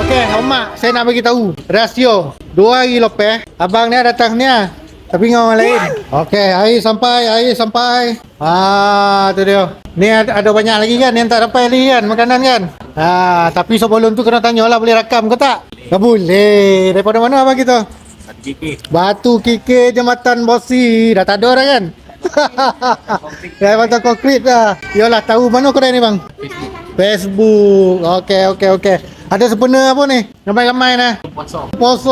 Okey, Mak, saya nak bagi tahu rasio. 2 hari lepas, abang ni datang ni tapi dengan orang lain. Okey, air sampai. Tu dia. Ni ada banyak lagi kan yang tak dapat lagi kan makanan kan. Tapi sebelum tu kena tanyalah boleh rakam ke tak? Tak boleh. Daripada mana abang kita? Batu Kikir Jambatan Bosi. Dah tak ada dah kan? Dah batu konkret dah. Yalah, tahu mana kedai ni bang? Facebook. Okey. Ada sempena apa ni? Ramai-ramai nah. Puasa.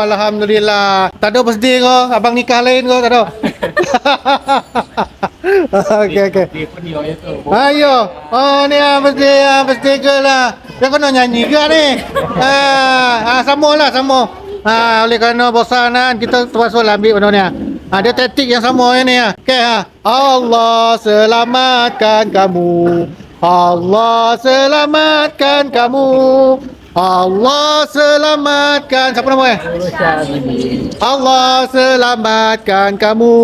Alhamdulillah. Tak ada birthday ke? Abang nikah lain ke? Tak ada. Okey. Ayo. Ni birthday ke lah. Dia kena nyanyi ke ni? Sama. Oleh kerana bosan kan, kita terpaksa ambil benda ni. Ada taktik yang sama ni. Okey. Allah selamatkan kamu. Allah selamatkan kamu. Allah selamatkan. Siapa nama Allah selamatkan kamu.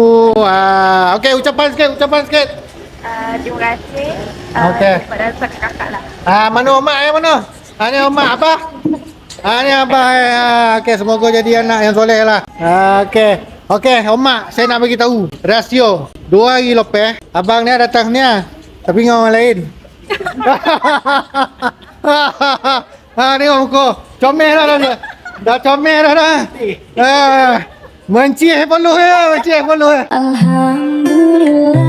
Okey, ucapan sikit. Terima kasih Okey. kepada kakak lah. Mana Mak mana? Ni Mak apa? Ni abah. Okey, semoga jadi anak yang soleh lah. Okey, Mak, saya nak bagi tahu rasio. 2 hari lepas, abang ni datang ni tapi dengan orang lain. Tengok muka. Comel dah. Dah comel dah. Mencih peluh ya. Alhamdulillah.